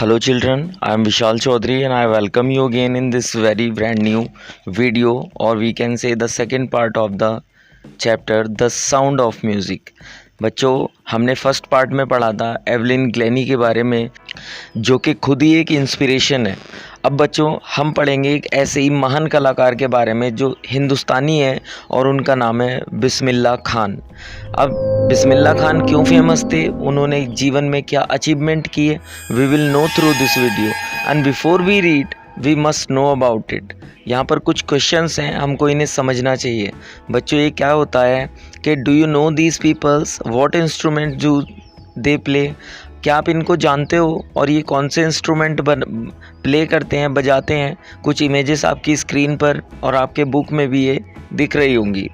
Hello children, I am Vishal Chaudhary and I welcome you again in this very brand new video, or we can say the second part of the chapter The Sound of Music। बच्चों, हमने first part में पढ़ा था Evelyn Glenny के बारे में, जो कि खुद ही एक इंस्पिरेशन है। अब बच्चों हम पढ़ेंगे एक ऐसे ही महान कलाकार के बारे में जो हिंदुस्तानी है और उनका नाम है बिस्मिल्लाह खान। अब बिस्मिल्लाह खान क्यों फेमस थे, उन्होंने जीवन में क्या अचीवमेंट किए, we will know through this video and before we read we must know about it. यहाँ पर कुछ क्वेश्चंस हैं, हमको इन्हें समझना चाहिए। बच्चों ये क्या होता है कि do you know these peoples, what instrument do they play, क्या आप इनको जानते हो और ये कौन से इंस्ट्रूमेंट प्ले करते हैं, बजाते हैं। कुछ इमेजेस आपकी स्क्रीन पर और आपके बुक में भी ये दिख रही होंगी।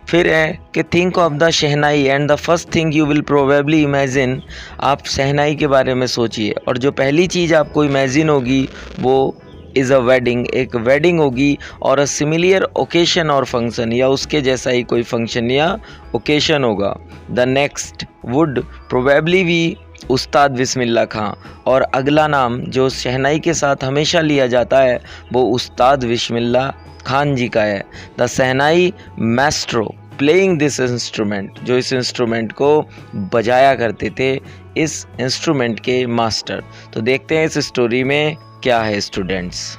फिर है कि think of the shehnai and the first thing you will probably imagine, आप शहनाई के बारे में सोचिए और जो पहली चीज़ आपको इमेजिन होगी वो इज़ अ वेडिंग, एक वेडिंग होगी और अ सिमिलियर ओकेशन और फंक्शन, या उसके जैसा ही कोई फंक्शन या ओकेशन होगा। The next would probably be उस्ताद बिस्मिल्लाह खां, और अगला नाम जो शहनाई के साथ हमेशा लिया जाता है वो उस्ताद बिस्मिल्लाह खान जी का है। The shehnai Maestro playing this instrument, जो इस इंस्ट्रूमेंट को बजाया करते थे, इस इंस्ट्रूमेंट के मास्टर। तो देखते हैं इस स्टोरी में क्या है स्टूडेंट्स।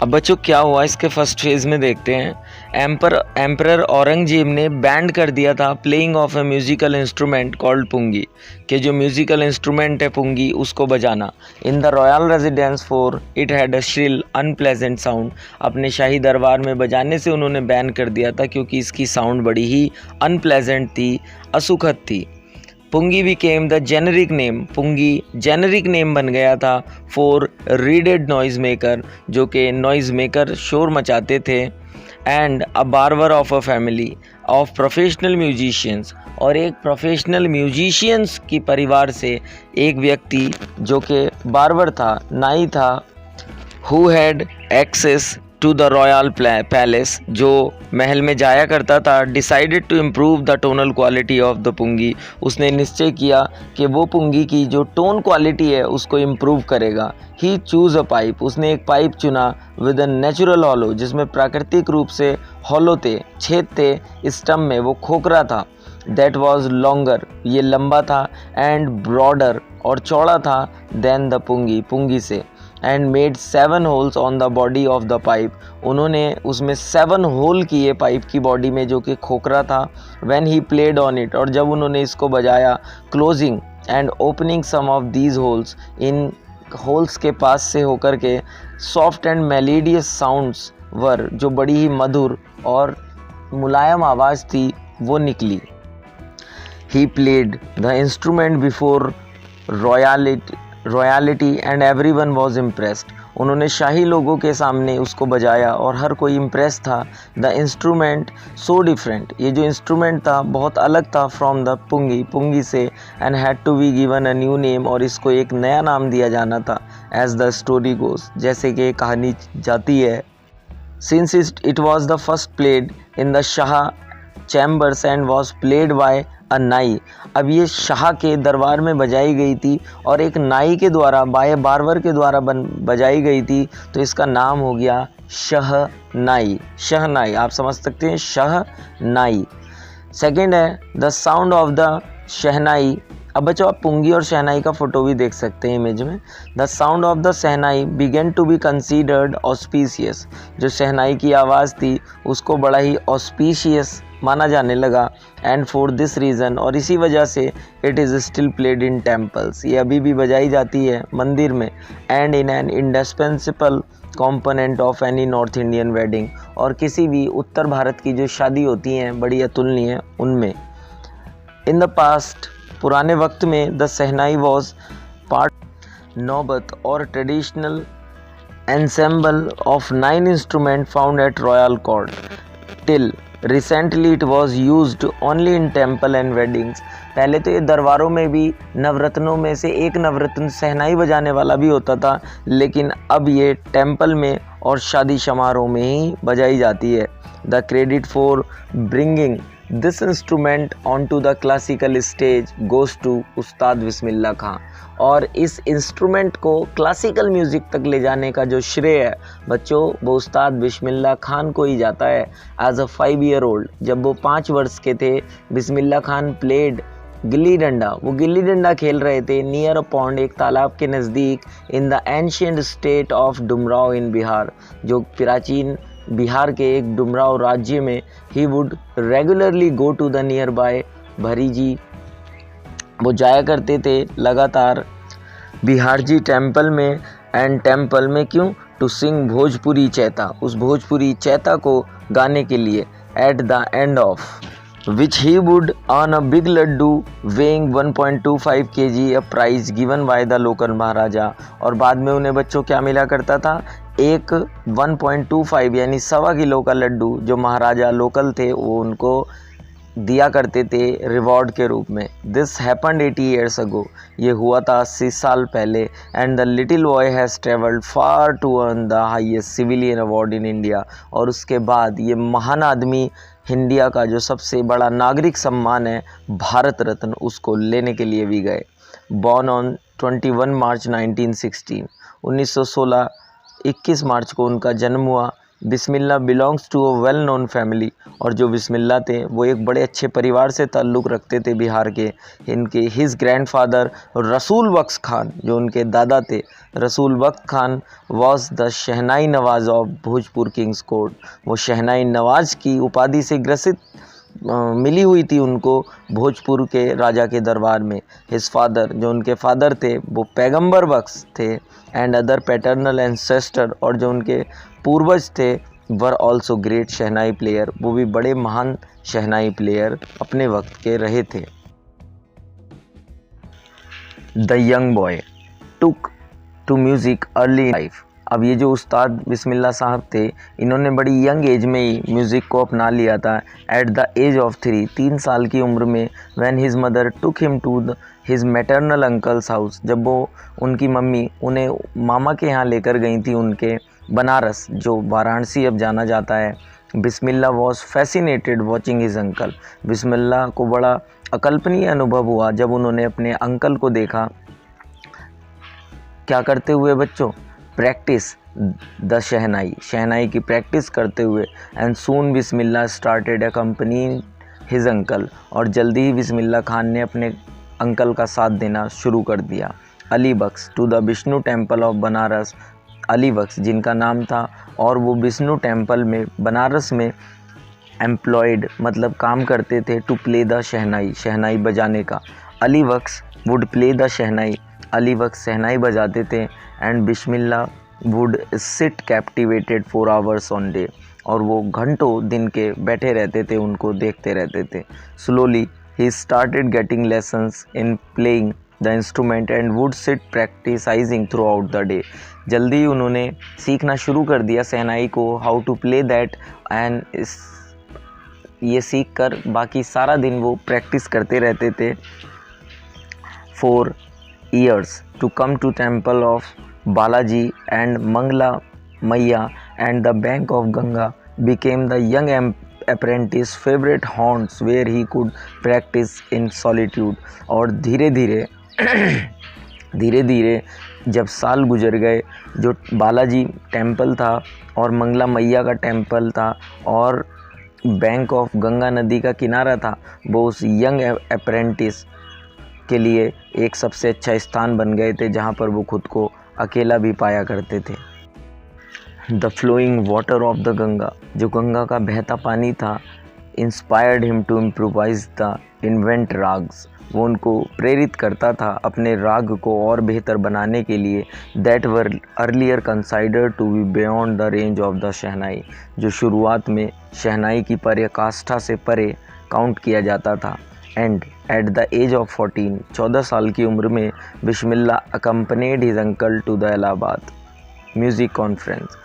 अब बच्चों क्या हुआ इसके फर्स्ट फेज में देखते हैं। एम्परर औरंगजेब ने बैंड कर दिया था playing of a musical instrument called pungi, कि जो म्यूजिकल इंस्ट्रूमेंट है पुंगी उसको बजाना। In the royal residence for it had a shrill unpleasant sound, अपने शाही दरबार में बजाने से उन्होंने बैन कर दिया था क्योंकि इसकी साउंड बड़ी ही अनप्लेजेंट थी, असुखद थी। Pungi became the generic name, pungi generic name बन गया था फॉर रीडेड नॉइज मेकर, जो कि नॉइज मेकर शोर मचाते थे, and a barber of a family of professional musicians, और एक प्रोफेशनल म्यूजिशियंस की परिवार से एक व्यक्ति जो कि बार्बर था, नाई था, who had access to the royal palace, जो महल में जाया करता था, decided to improve the tonal quality of the pungi, उसने निश्चय किया कि वो पुंगी की जो टोन क्वालिटी है उसको इम्प्रूव करेगा। ही चूज़ अ पाइप, उसने एक पाइप चुना विद अ नेचुरल हॉलो, जिसमें प्राकृतिक रूप से हॉलो थे, छेद थे स्टम में, वो खोखरा था। दैट वॉज लॉन्गर, ये लंबा था, एंड ब्रॉडर, और चौड़ा था, देन द पुंगी, पुंगी से, and made 7 holes on the body of the pipe, उन्होंने उसमें 7 होल किए पाइप की बॉडी में जो कि खोखरा था। When he played on it, और जब उन्होंने इसको बजाया, closing and opening some of these holes, इन होल्स के पास से होकर के soft and melodious sounds were, जो बड़ी ही मधुर और मुलायम आवाज़ थी वो निकली। He played the instrument before royalty and everyone was impressed, उन्होंने शाही लोगों के सामने उसको बजाया और हर कोई इम्प्रेस था। द इंस्ट्रूमेंट सो डिफरेंट, ये जो इंस्ट्रूमेंट था बहुत अलग था फ्रॉम द पुंगी, पुंगी से, and had to be given a new name, और इसको एक नया नाम दिया जाना था। एज द स्टोरी गोज, जैसे कि कहानी जाती है, since it was the first played in the shah chambers and was played by a नाई, अब ये शाह के दरबार में बजाई गई थी और एक नाई के द्वारा, बाय बार्बर के द्वारा बजाई गई थी, तो इसका नाम हो गया शहनाई। शहनाई आप समझ सकते हैं, शहनाई। सेकंड है द साउंड ऑफ द शहनाई। अब बच्चों आप पुंगी और शहनाई का फोटो भी देख सकते हैं इमेज में। The sound of the shehnai began to be considered auspicious, जो शहनाई की आवाज़ थी उसको बड़ा ही ऑस्पीशियस माना जाने लगा। एंड फॉर दिस रीज़न, और इसी वजह से, it is still played in temples, ये अभी भी बजाई जाती है मंदिर में, and in an indispensable component of any north Indian wedding, और किसी भी उत्तर भारत की जो शादी होती हैं बड़ी अतुलनीय उनमें। इन द पास्ट, पुराने वक्त में, द शहनाई वॉज पार्ट नौबत और traditional ensemble of 9 instrument found at royal court till recently it was used only in temple and weddings. पहले तो ये दरबारों में भी नवरत्नों में से एक नवरत्न शहनाई बजाने वाला भी होता था, लेकिन अब ये टेम्पल में और शादी समारोह में ही बजाई जाती है। The credit for bringing this instrument on to the classical stage goes to Ustad Bismillah खां। और इस इंस्ट्रूमेंट को क्लासिकल म्यूज़िक तक ले जाने का जो श्रेय है बच्चों वो उस्ताद बिस्मिल्लाह खान को ही जाता है। एज अ 5 ईयर ओल्ड, जब वो 5 वर्ष के थे, बिस्मिल्लाह खान प्लेड गिल्ली डंडा, वो गिल्ली डंडा खेल रहे थे नियर अ पॉन्ड, एक तालाब के नज़दीक, in the ancient state of Dumraon in Bihar, जो प्राचीन बिहार के एक डुमराव राज्य में। He would regularly go to the nearby Bhariji, वो जाया करते थे लगातार बिहार जी टेम्पल में। एंड टेम्पल में क्यों? टू सिंग भोजपुरी चैता, उस भोजपुरी चैता को गाने के लिए। Eight the end of which he would earn a big laddu weighing 1.25 kg, a prize given by the local महाराजा। और बाद में उन्हें बच्चों क्या मिला करता था? एक 1.25 यानी 1.25 किलो का लड्डू जो महाराजा लोकल थे वो उनको दिया करते थे रिवॉर्ड के रूप में। दिस हैपन्ड 80 ईयर्स अगो, ये हुआ था 80 साल पहले। And the little boy has travelled far to earn the highest civilian award in India. और उसके बाद ये महान आदमी इंडिया का जो सबसे बड़ा नागरिक सम्मान है भारत रत्न, उसको लेने के लिए भी गए। बॉर्न ऑन 21 मार्च 1916, 1916 21 मार्च को उनका जन्म हुआ। Bismillah belongs to a well known family, और जो बिस्मिल्लाह थे वो एक बड़े अच्छे परिवार से ताल्लुक़ रखते थे बिहार के। इनके हिज ग्रैंडफादर रसूल बख्श खान, जो उनके दादा थे Rasul Bakhsh Khan, was the shehnai nawaz of Bhojpur king's court, वो शहनाई नवाज की उपाधि से ग्रसित मिली हुई थी उनको भोजपुर के राजा के दरबार में। हिज फादर, जो उनके फादर थे वो पैगंबर बख्श थे। एंड अदर पैटर्नल एंसेस्टर, और जो उनके पूर्वज थे were also great shehnai player, वो भी बड़े महान शहनाई प्लेयर अपने वक्त के रहे थे। The young boy took to music early life. अब ये जो उस्ताद बिस्मिल्लाह साहब थे, इन्होंने बड़ी यंग एज में ही म्यूज़िक को अपना लिया था। एट द एज ऑफ 3 साल की उम्र में, when his mother took him to his maternal uncle's house, जब वो उनकी मम्मी उन्हें मामा के यहाँ लेकर गई थी उनके बनारस, जो वाराणसी अब जाना जाता है। Bismillah was fascinated watching his uncle, Bismillah को बड़ा अकल्पनीय अनुभव हुआ जब उन्होंने अपने अंकल को देखा क्या करते हुए बच्चों? प्रैक्टिस द शहनाई, शहनाई की प्रैक्टिस करते हुए। And soon Bismillah started accompanying his uncle, और जल्दी ही बिस्मिल्लाह खान ने अपने अंकल का साथ देना शुरू कर दिया। Ali Bakhsh to the Vishnu temple of Banaras, Ali Bakhsh जिनका नाम था, और वो विष्णु टेम्पल में बनारस में एम्प्लॉयड मतलब काम करते थे टू प्ले द शहनाई, शहनाई बजाने का। अली बख्श वुड प्ले द शहनाई, अली बख्श शहनाई बजाते थे। And Bismillah would sit captivated 4 hours on day, और वो घंटों दिन के बैठे रहते थे, उनको देखते रहते थे। Slowly he started getting lessons in playing the instrument and would sit practising throughout the day. जल्दी उन्होंने सीखना शुरू कर दिया शहनाई को, how to play that, and ये सीख कर बाकी सारा दिन वो प्रैक्टिस करते रहते थे। 4 years to come to temple of Balaji and Mangla Maiya and the bank of Ganga became the young apprentice favorite haunts where he could practice in solitude। और धीरे धीरे जब साल गुजर गए, जो बालाजी टेम्पल था और मंगला मैया का टेम्पल था और बैंक ऑफ गंगा नदी का किनारा था, वो उस यंग अप्रेंटिस के लिए एक सबसे अच्छा स्थान बन गए थे जहाँ पर वो खुद को अकेला भी पाया करते थे। The flowing water of the Ganga, जो गंगा का बहता पानी था, inspired him to improvise the invent ragas, वो उनको प्रेरित करता था अपने राग को और बेहतर बनाने के लिए। That were earlier considered to be beyond the range of the shehnai, जो शुरुआत में शहनाई की पराकाष्ठा से परे काउंट किया जाता था। And at the age of 14 साल की उम्र में Bismillah accompanied his uncle to the Allahabad music conference.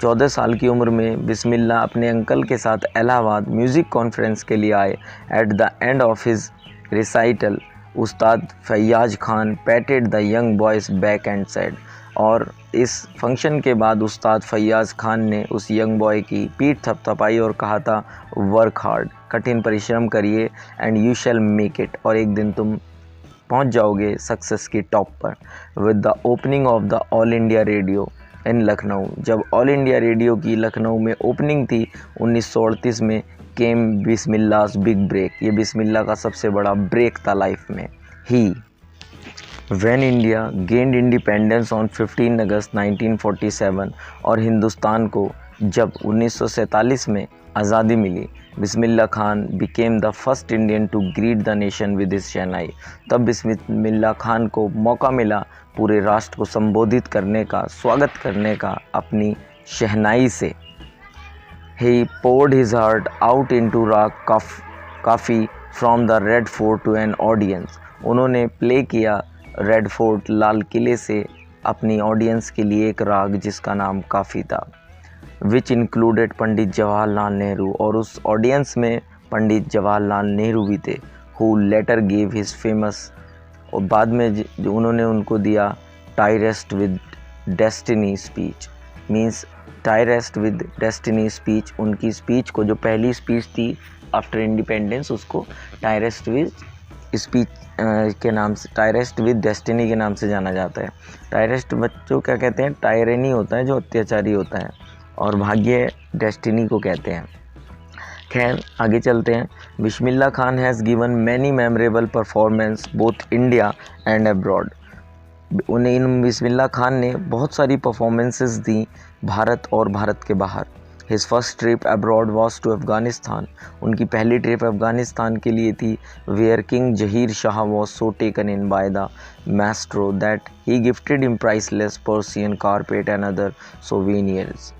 14 साल की उम्र में बिस्मिल्लाह अपने अंकल के साथ इलाहाबाद म्यूज़िक कॉन्फ्रेंस के लिए आए। At the end of his recital, Ustad Faiyaz Khan patted the young boy's back and said, और इस फंक्शन के बाद उस्ताद फैयाज़ खान ने उस यंग बॉय की पीठ थपथपाई और कहा था, वर्क हार्ड, कठिन परिश्रम करिए and you shall make it, और एक दिन तुम पहुंच जाओगे सक्सेस की टॉप पर। With the opening of the All India Radio in Lucknow, जब ऑल इंडिया रेडियो की लखनऊ में ओपनिंग थी 1938 में, केम बिस्मिल्लाह's बिग ब्रेक, ये बिस्मिल्लाह का सबसे बड़ा ब्रेक था लाइफ में। He when India gained independence on 15 August 1947, और हिंदुस्तान को जब 1947 में आज़ादी मिली, Bismillah Khan became the first Indian to greet the nation with his shehnai. तब बिस्मिल्लाह खान को मौका मिला पूरे राष्ट्र को संबोधित करने का, स्वागत करने का अपनी शहनाई से। ही poured his heart out into raga काफ़ी from the Red Fort to an audience. उन्होंने प्ले किया रेड फोर्ट, लाल किले से अपनी ऑडियंस के लिए एक राग जिसका नाम काफ़ी था, विच इंक्लूडेड पंडित जवाहरलाल नेहरू, और उस ऑडियंस में पंडित जवाहरलाल नेहरू भी थे, who letter gave his famous, और बाद में जो उन्होंने उनको दिया tie rest with destiny speech, means tie rest with destiny speech, उनकी स्पीच को जो पहली स्पीच थी आफ्टर इंडिपेंडेंस, उसको टाई रेस्ट विद स्पीच के नाम से, टाई रेस्ट विद डेस्टिनी के नाम से जाना जाता है। टाई रेस्ट बच्चों क्या कहते हैं, टायरेनी होता है जो अत्याचारी होता है, और भाग्य डेस्टिनी को कहते हैं। खैर आगे चलते हैं। Bismillah Khan has given many memorable performance both India and abroad. उन्हें बिस्मिल्लाह खान ने बहुत सारी परफॉर्मेंसेस दी भारत और भारत के बाहर। His first trip abroad was to Afghanistan, उनकी पहली ट्रिप अफ़गानिस्तान के लिए थी, where king Zahir Shah was so taken in by the maestro that he gifted him priceless Persian carpet and other souvenirs.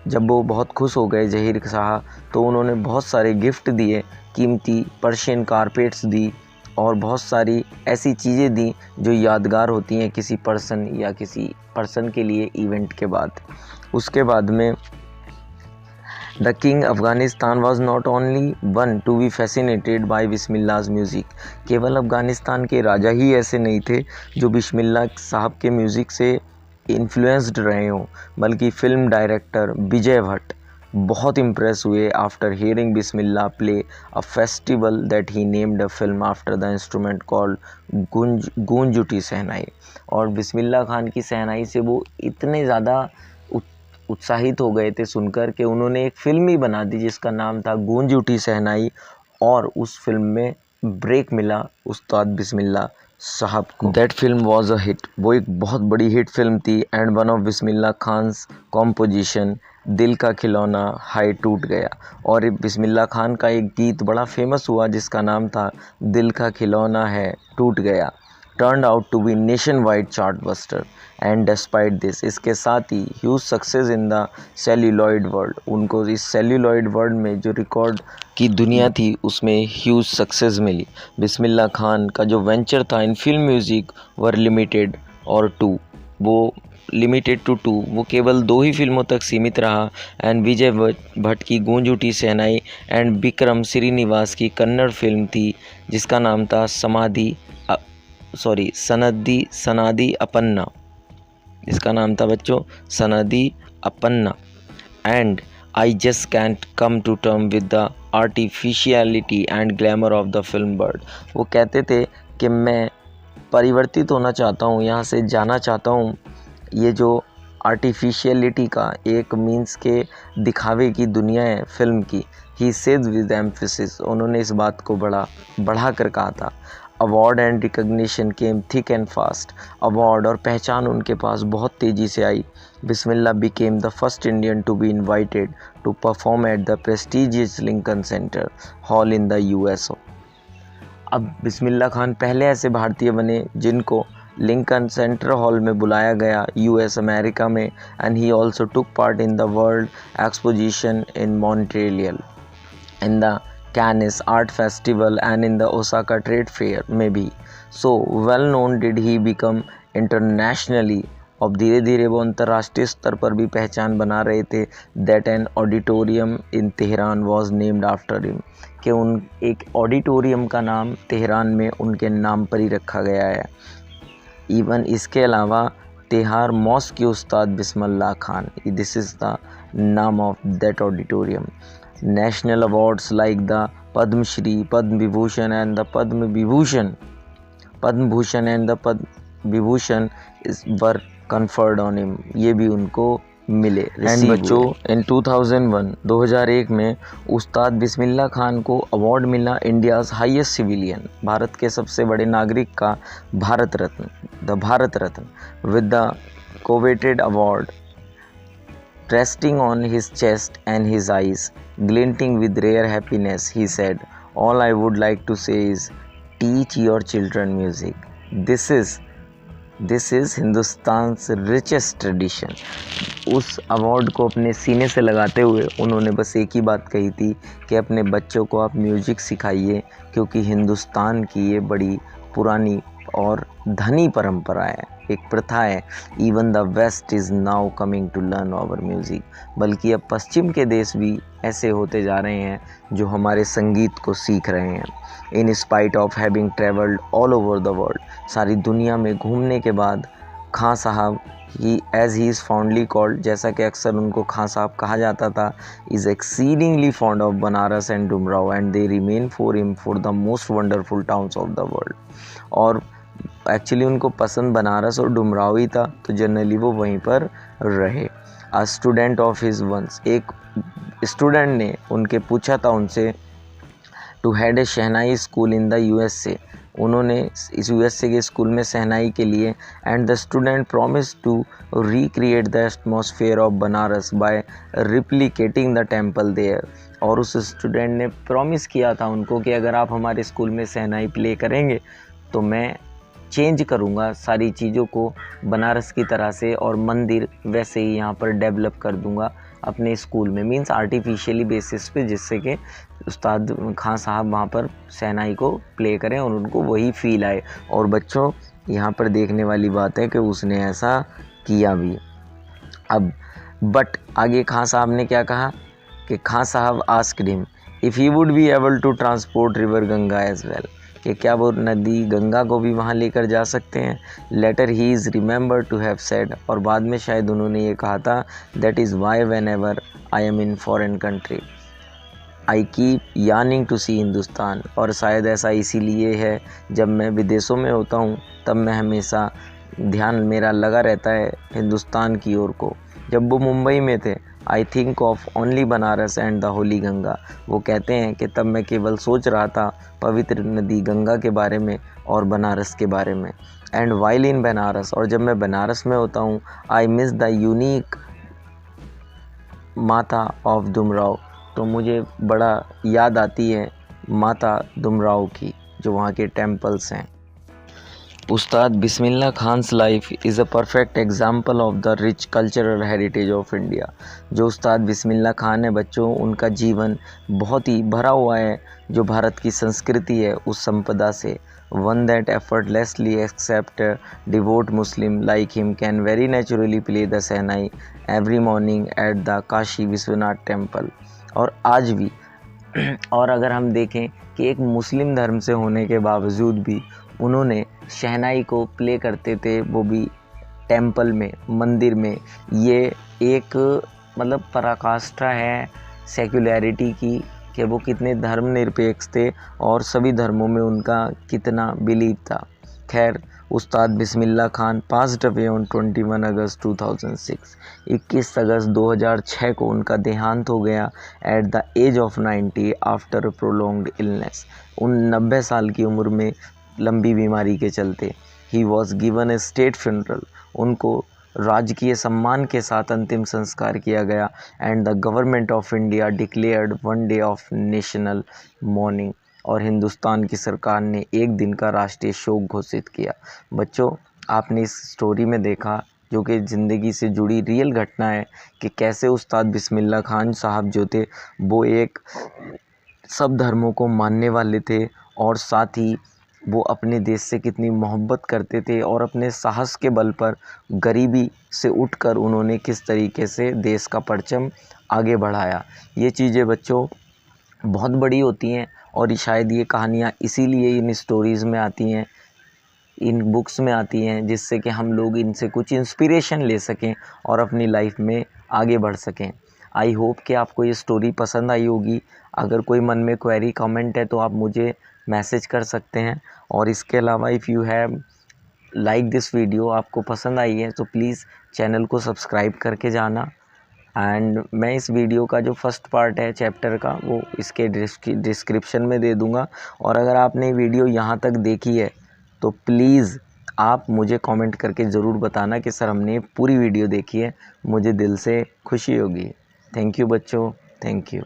जब वो बहुत खुश हो गए जहीर शाह, तो उन्होंने बहुत सारे गिफ्ट दिए, कीमती पर्शियन कारपेट्स दी और बहुत सारी ऐसी चीज़ें दी जो यादगार होती हैं किसी पर्सन के लिए इवेंट के बाद। उसके बाद में the king Afghanistan was not only one to be fascinated by Bismillah's music. केवल अफ़गानिस्तान के राजा ही ऐसे नहीं थे जो बिस्मिल्लाह साहब के म्यूज़िक से इन्फ्लुएंस्ड रहे हों, बल्कि फ़िल्म डायरेक्टर विजय भट्ट बहुत इम्प्रेस हुए after hearing Bismillah play a festival that he named a film after the instrument called गूंज उठी शहनाई। और बिस्मिल्लाह खान की शहनाई से वो इतने ज़्यादा उत्साहित हो गए थे सुनकर कि उन्होंने एक फ़िल्म ही बना दी जिसका नाम था गूंज उठी शहनाई, और उस फिल्म में ब्रेक मिला उस्ताद बिस्मिल्लाह साहब को। That film was a hit, वो एक बहुत बड़ी हिट फिल्म थी, and one of Bismillah Khan's composition Dil Ka खिलौना हाई टूट गया। और बिस्मिल्लाह खान का एक गीत बड़ा फेमस हुआ जिसका नाम था दिल का खिलौना है टूट गया, turn out to be nation wide chart buster and despite this, इसके साथ ही huge success in the celluloid world, उनको इस सेल्यूलॉइड वर्ल्ड में जो रिकॉर्ड की दुनिया थी उसमें ह्यूज सक्सेस मिली। बिस्मिल्लाह खान का जो वेंचर था इन फिल्म म्यूज़िक वर लिमिटेड और टू, वो लिमिटेड टू 2, वो केवल 2 ही फिल्मों तक सीमित रहा, एंड विजय भट्ट की गूंज उठी शहनाई एंड विक्रम श्रीनिवास की कन्नड़ फिल्म थी जिसका नाम था सनदी अपन्ना, इसका नाम था बच्चों Sanadi Appanna. And I just can't come to term with the artificiality and glamour of the film world. वो कहते थे कि मैं परिवर्तित होना चाहता हूँ, यहाँ से जाना चाहता हूँ, ये जो आर्टिफिशियलिटी का एक मीन्स के दिखावे की दुनिया है फिल्म की। ही सेड विद एम्फेसिस, उन्होंने इस बात को बढ़ा कर कहा था। Award and recognition came thick and fast, award और पहचान उनके पास बहुत तेज़ी से आई। Bismillah became the first Indian to be invited to perform at the prestigious Lincoln Center hall in the US। अब बिस्मिल्लाह खान पहले ऐसे भारतीय बने जिनको लिंकन सेंटर हॉल में बुलाया गया US अमेरिका में, and he also took part in the world exposition in Montreal, in the कैनिस art festival and in the Osaka trade fair में भी। So well known did he become internationally, अब धीरे धीरे वो अंतर्राष्ट्रीय स्तर पर भी पहचान बना रहे थे। That an auditorium in Tehran was named after him, कि उन एक ऑडिटोरियम का नाम तेहरान में उनके नाम पर ही रखा गया है। इवन इसके अलावा Tehar Mosque Ustad Bismillah Khan. This is the name of that auditorium. National awards like the Padma Shri, Padma Vibhushan and the Padma Vibhushan, Padma Bhushan and the Padma Vibhushan were conferred on him. ये भी उनको मिले। And बच्चों इन 2001 में उस्ताद बिस्मिल्लाह खान को award मिला India's highest civilian, Bharat के सबसे बड़े नागरिक का Bharat Ratna, the Bharat Ratna with the coveted award resting on his chest and his eyes glinting with rare happiness. He said, all I would like to say is teach your children music. This is Hindustan's richest tradition. उस award को अपने सीने से लगाते हुए उन्होंने बस एक ही बात कही थी कि अपने बच्चों को आप म्यूजिक सिखाइए, क्योंकि हिंदुस्तान की ये बड़ी पुरानी और धनी परंपरा है, एक प्रथा है। Even the West is now coming to learn our music. बल्कि अब पश्चिम के देश भी ऐसे होते जा रहे हैं जो हमारे संगीत को सीख रहे हैं। In spite of having travelled all over the world, सारी दुनिया में घूमने के बाद Khan Saheb he as he is fondly called, जैसा कि अक्सर उनको खां साहब कहा जाता था, is exceedingly fond of Banaras and Dumraon and they remain for him for the most wonderful towns of the world. और एक्चुअली उनको पसंद बनारस और डुमराव ही था, तो जनरली वो वहीं पर रहे। A student of his once, एक स्टूडेंट ने उनके पूछा था उनसे to head a shehnai school in the USA, उन्होंने इस यूएसए के स्कूल में शहनाई के लिए, and the student promise to recreate the atmosphere of Banaras by replicating the temple there. और उस स्टूडेंट ने प्रॉमिस किया था उनको कि अगर आप हमारे स्कूल में शहनाई प्ले करेंगे तो मैं चेंज करूँगा सारी चीज़ों को बनारस की तरह से, और मंदिर वैसे ही यहाँ पर डेवलप कर दूँगा अपने स्कूल में, मींस आर्टिफिशियली बेसिस पे, जिससे कि उस्ताद खां साहब वहाँ पर शहनाई को प्ले करें और उनको वही फील आए। और बच्चों यहाँ पर देखने वाली बात है कि उसने ऐसा किया भी। अब बट आगे खां साहब ने क्या कहा कि Khan sahab asked him if he would be able to transport river Ganga as well, कि क्या वो नदी गंगा को भी वहाँ लेकर जा सकते हैं। Later he is remember to have said, और बाद में शायद उन्होंने ये कहा था, that is why whenever I am in foreign country I keep yearning to see Hindustan, और शायद ऐसा इसीलिए है जब मैं विदेशों में होता हूँ तब मैं हमेशा ध्यान मेरा लगा रहता है हिंदुस्तान की ओर को। जब वो मुंबई में थे, I think of only Banaras and the Holi Ganga, वो कहते हैं कि तब मैं केवल सोच रहा था पवित्र नदी गंगा के बारे में और बनारस के बारे में। एंड वाइल इन बनारस, और जब मैं बनारस में होता हूँ, आई मिस द यूनिक माता ऑफ डुमराव, तो मुझे बड़ा याद आती है माता डुमराव की, जो वहाँ के टेम्पल्स हैं। Ustad Bismillah Khan's life is a perfect example of the rich cultural heritage of India. जो उस्ताद बिस्मिल्लाह खान है बच्चों, उनका जीवन बहुत ही भरा हुआ है जो भारत की संस्कृति है उस संपदा से। One that effortlessly except devout Muslim like him can very naturally play the shehnai every morning at the Kashi Vishwanath temple. और आज भी और अगर हम देखें कि एक मुस्लिम धर्म से होने के बावजूद भी उन्होंने शहनाई को प्ले करते थे, वो भी टेम्पल में, मंदिर में। ये एक मतलब पराकाष्ठा है सेक्युलैरिटी की, कि वो कितने धर्मनिरपेक्ष थे और सभी धर्मों में उनका कितना बिलीव था। खैर, Ustad Bismillah Khan passed away on 21 अगस्त 2006। 21 अगस्त 2006 को उनका देहांत हो गया at the age of 90 after prolonged illness. 90 साल की उम्र में लंबी बीमारी के चलते। He was given a state funeral, उनको राजकीय सम्मान के साथ अंतिम संस्कार किया गया। And the government of India declared 1 day of national mourning, और हिंदुस्तान की सरकार ने एक दिन का राष्ट्रीय शोक घोषित किया। बच्चों, आपने इस स्टोरी में देखा, जो कि ज़िंदगी से जुड़ी रियल घटना है, कि कैसे उस्ताद बिस्मिल्लाह खान साहब जो थे वो एक सब धर्मों को मानने वाले थे, और साथ ही वो अपने देश से कितनी मोहब्बत करते थे, और अपने साहस के बल पर गरीबी से उठकर उन्होंने किस तरीके से देश का परचम आगे बढ़ाया। ये चीज़ें बच्चों बहुत बड़ी होती हैं, और शायद ये कहानियाँ इसीलिए इन स्टोरीज़ में आती हैं इन बुक्स में आती हैं, जिससे कि हम लोग इनसे कुछ इंस्पिरेशन ले सकें और अपनी लाइफ में आगे बढ़ सकें। आई होप कि आपको ये स्टोरी पसंद आई होगी। अगर कोई मन में क्वेरी कमेंट है तो आप मुझे मैसेज कर सकते हैं। और इसके अलावा if you have like this video, आपको पसंद आई है तो प्लीज़ चैनल को सब्सक्राइब करके जाना। एंड मैं इस वीडियो का जो फर्स्ट पार्ट है चैप्टर का वो इसके डिस्क्रिप्शन में दे दूँगा। और अगर आपने वीडियो यहाँ तक देखी है तो प्लीज़ आप मुझे कमेंट करके ज़रूर बताना कि सर हमने पूरी वीडियो देखी है, मुझे दिल से खुशी होगी। थैंक यू बच्चों, थैंक यू।